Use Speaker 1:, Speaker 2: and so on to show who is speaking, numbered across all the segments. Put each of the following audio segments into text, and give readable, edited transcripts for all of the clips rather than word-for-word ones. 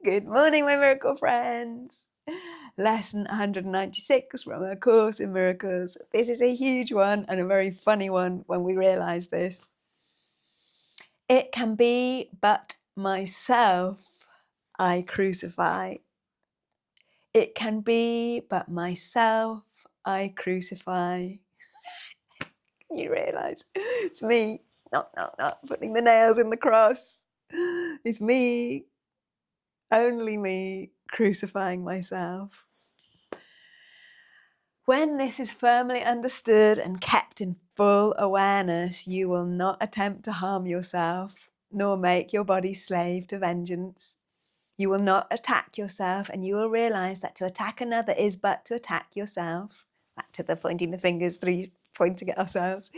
Speaker 1: Good morning, my miracle friends. Lesson 196 from A Course in Miracles. This is a huge one and a very funny one when we realize this. It can be but myself I crucify. It can be but myself I crucify. You realize it's me, not putting the nails in the cross. It's me, only me, crucifying myself. When this is firmly understood and kept in full awareness, you will not attempt to harm yourself, nor make your body slave to vengeance. You will not attack yourself, and you will realize that to attack another is but to attack yourself. Back to the pointing the fingers, pointing at ourselves.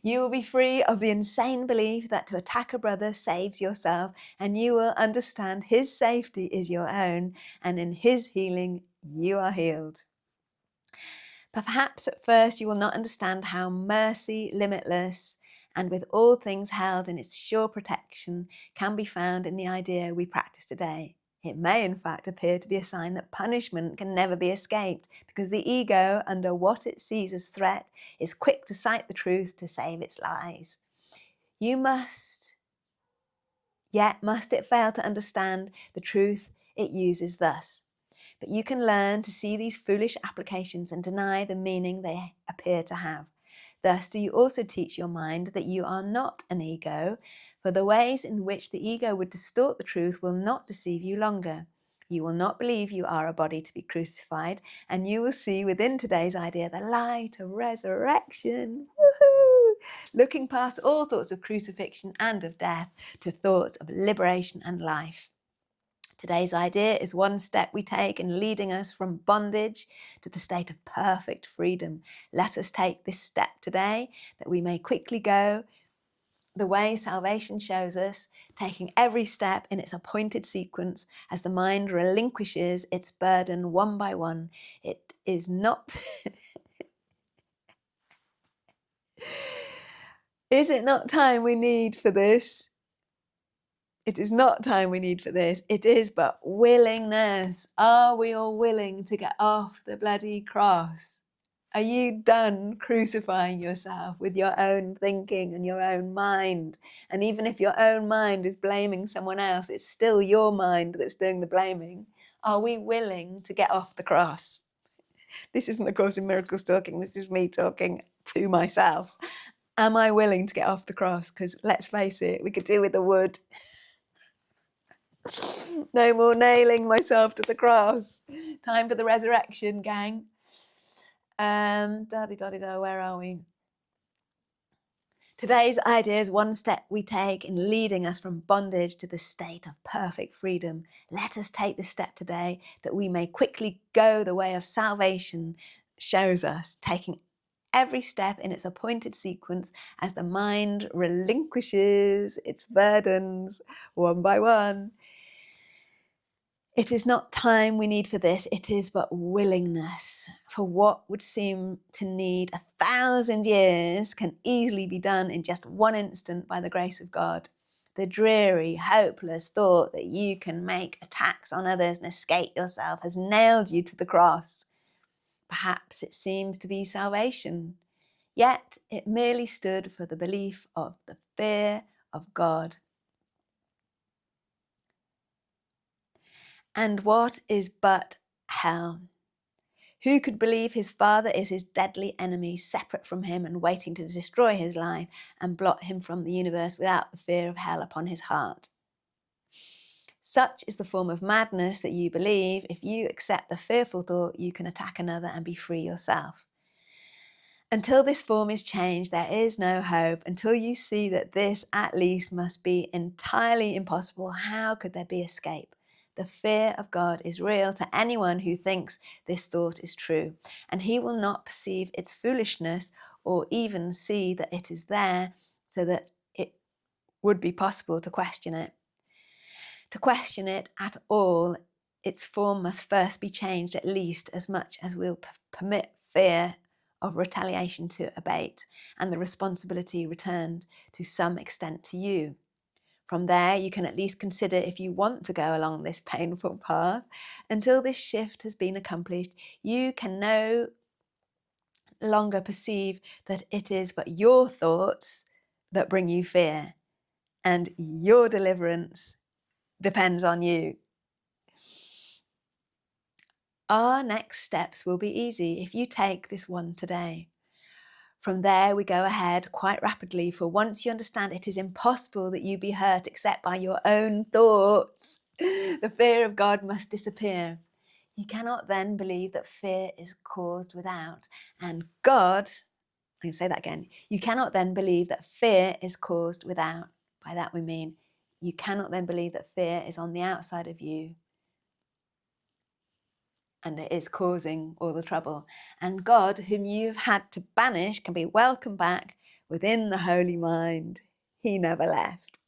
Speaker 1: You will be free of the insane belief that to attack a brother saves yourself, and you will understand his safety is your own, and in his healing you are healed. But perhaps at first you will not understand how mercy, limitless, and with all things held in its sure protection, can be found in the idea we practice today. It may in fact appear to be a sign that punishment can never be escaped, because the ego, under what it sees as threat, is quick to cite the truth to save its lies. Yet must it fail to understand the truth it uses thus. But you can learn to see these foolish applications and deny the meaning they appear to have. Thus do you also teach your mind that you are not an ego, for the ways in which the ego would distort the truth will not deceive you longer. You will not believe you are a body to be crucified, and you will see within today's idea the light of resurrection. Woohoo! Looking past all thoughts of crucifixion and of death to thoughts of liberation and life. Today's idea is one step we take in leading us from bondage to the state of perfect freedom. Let us take this step today that we may quickly go the way salvation shows us, taking every step in its appointed sequence as the mind relinquishes its burden one by one. It is not... Is it not time we need for this? It is not time we need for this. It is but willingness. Are we all willing to get off the bloody cross? Are you done crucifying yourself with your own thinking and your own mind? And even if your own mind is blaming someone else, it's still your mind that's doing the blaming. Are we willing to get off the cross? This isn't the Course in Miracles talking. This is me talking to myself. Am I willing to get off the cross? Because let's face it, we could do with the wood. No more nailing myself to the cross. Time for the resurrection, gang. Where are we? Today's idea is one step we take in leading us from bondage to the state of perfect freedom. Let us take this step today that we may quickly go the way of salvation shows us, taking every step in its appointed sequence as the mind relinquishes its burdens one by one. It is not time we need for this, it is but willingness. For what would seem to need 1,000 years can easily be done in just one instant by the grace of God. The dreary, hopeless thought that you can make attacks on others and escape yourself has nailed you to the cross. Perhaps it seems to be salvation, yet it merely stood for the belief of the fear of God. And what is but hell? Who could believe his father is his deadly enemy, separate from him and waiting to destroy his life and blot him from the universe without the fear of hell upon his heart? Such is the form of madness that you believe if you accept the fearful thought you can attack another and be free yourself. Until this form is changed, there is no hope. Until you see that this, at least, must be entirely impossible, how could there be escape? The fear of God is real to anyone who thinks this thought is true, and he will not perceive its foolishness or even see that it is there, so that it would be possible to question it. To question it at all, its form must first be changed at least as much as will permit fear of retaliation to abate, and the responsibility returned to some extent to you. From there, you can at least consider if you want to go along this painful path. Until this shift has been accomplished, you can no longer perceive that it is but your thoughts that bring you fear, and your deliverance depends on you. Our next steps will be easy if you take this one today. From there, we go ahead quite rapidly, for once you understand it is impossible that you be hurt except by your own thoughts, the fear of God must disappear. You cannot then believe that fear is caused without, and God, I can say that again, you cannot then believe that fear is caused without. By that we mean, you cannot then believe that fear is on the outside of you and it is causing all the trouble. And God, whom you've had to banish, can be welcomed back within the holy mind. He never left.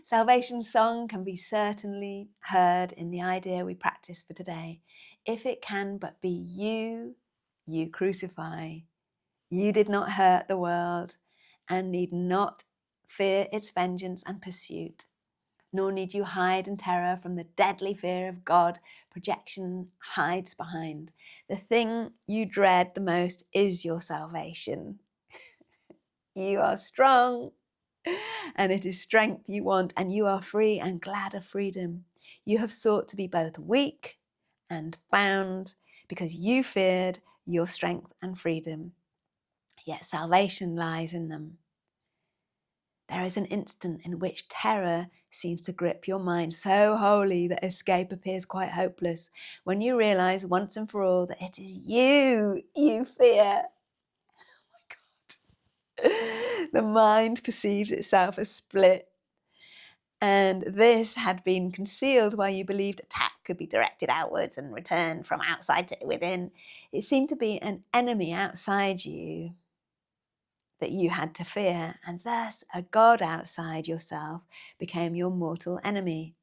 Speaker 1: Salvation's song can be certainly heard in the idea we practice for today. If it can but be you, you crucify. You did not hurt the world and need not fear its vengeance and pursuit. Nor need you hide in terror from the deadly fear of God projection hides behind. The thing you dread the most is your salvation. You are strong, and it is strength you want, and you are free and glad of freedom. You have sought to be both weak and bound because you feared your strength and freedom. Yet salvation lies in them. There is an instant in which terror seems to grip your mind so wholly that escape appears quite hopeless, when you realize once and for all that it is you fear. Oh my God. The mind perceives itself as split, and this had been concealed while you believed attack could be directed outwards and returned from outside to within. It seemed to be an enemy outside you that you had to fear, and thus a God outside yourself became your mortal enemy,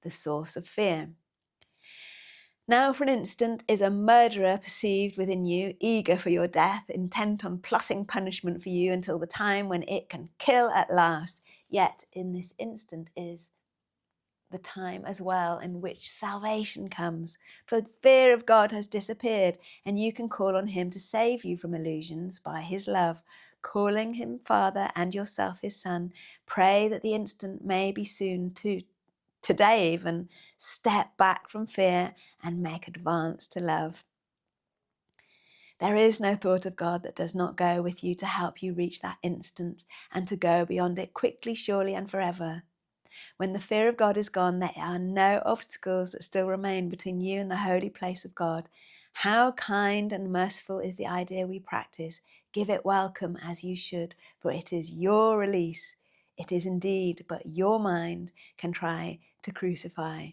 Speaker 1: the source of fear. Now, for an instant, is a murderer perceived within you, eager for your death, intent on plotting punishment for you until the time when it can kill at last. Yet, in this instant is the time as well in which salvation comes, for fear of God has disappeared, and you can call on him to save you from illusions by his love, calling him Father and yourself his Son. Pray that the instant may be soon today even, step back from fear and make advance to love. There is no thought of God that does not go with you to help you reach that instant and to go beyond it quickly, surely, and forever. When the fear of God is gone, there are no obstacles that still remain between you and the holy place of God. How kind and merciful is the idea we practice. Give it welcome as you should, for it is your release. It is indeed, but your mind can try to crucify.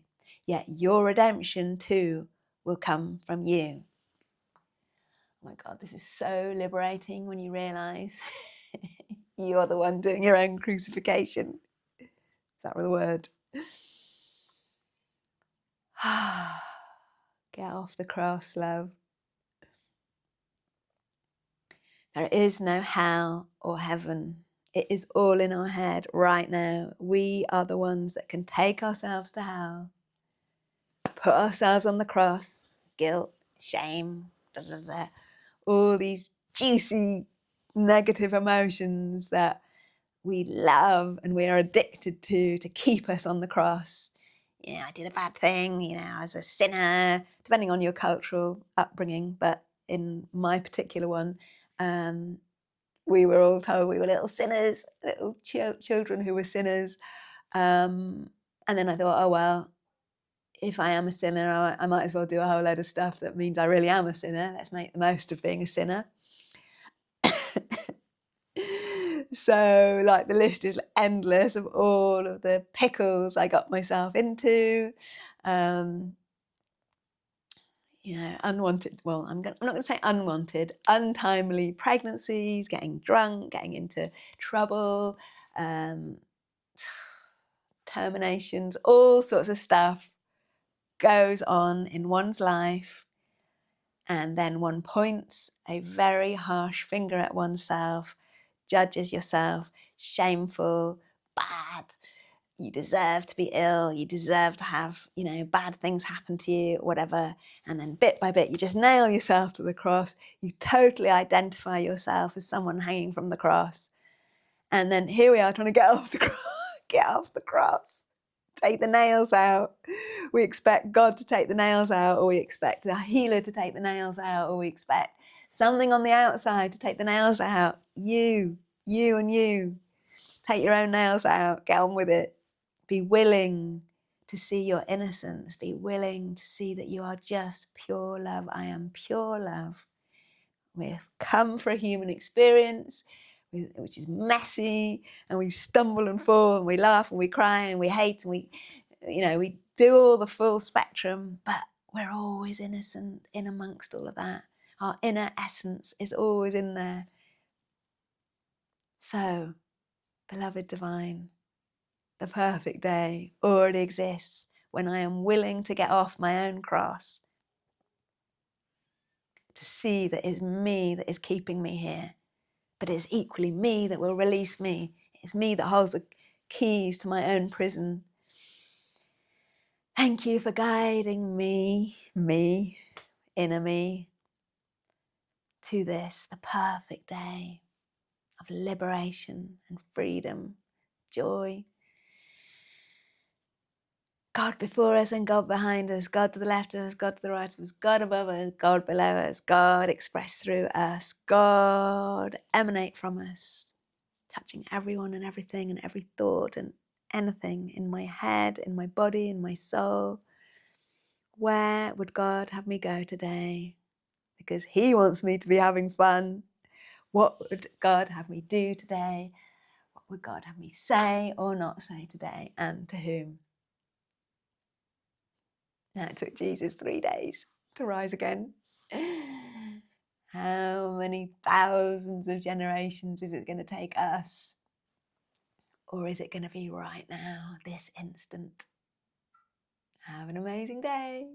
Speaker 1: Yet your redemption too will come from you. Oh my God, this is so liberating when you realize you're the one doing your own crucifixion. Is that the word? Get off the cross, love. There is no hell or heaven. It is all in our head right now. We are the ones that can take ourselves to hell, put ourselves on the cross, guilt, shame, all these juicy negative emotions that we love and we are addicted to keep us on the cross. I did a bad thing, I was a sinner, depending on your cultural upbringing. But in my particular one, we were all told we were little sinners, little children who were sinners. And then I thought, oh, well, if I am a sinner, I might as well do a whole load of stuff that means I really am a sinner. Let's make the most of being a sinner. So, the list is endless of all of the pickles I got myself into. Unwanted, well, I'm not going to say unwanted, untimely pregnancies, getting drunk, getting into trouble, terminations, all sorts of stuff goes on in one's life. And then one points a very harsh finger at oneself, judges yourself, shameful, bad, you deserve to be ill, you deserve to have, bad things happen to you, whatever. And then bit by bit, you just nail yourself to the cross. You totally identify yourself as someone hanging from the cross. And then here we are trying to get off the cross, get off the cross, take the nails out. We expect God to take the nails out, or we expect a healer to take the nails out, or we expect something on the outside to take the nails out. You. Take your own nails out, get on with it. Be willing to see your innocence. Be willing to see that you are just pure love. I am pure love. We've come for a human experience, which is messy, and we stumble and fall, and we laugh and we cry and we hate, and we do all the full spectrum, but we're always innocent in amongst all of that. Our inner essence is always in there. So, beloved divine, the perfect day already exists when I am willing to get off my own cross, to see that it's me that is keeping me here, but it's equally me that will release me. It's me that holds the keys to my own prison. Thank you for guiding me, inner me, to this, the perfect day of liberation and freedom, joy. God before us and God behind us, God to the left of us, God to the right of us, God above us, God below us, God expressed through us, God emanate from us, touching everyone and everything and every thought and anything in my head, in my body, in my soul. Where would God have me go today? Because He wants me to be having fun. What would God have me do today? What would God have me say or not say today, and to whom? Now, it took Jesus 3 days to rise again. How many thousands of generations is it going to take us? Or is it going to be right now, this instant? Have an amazing day.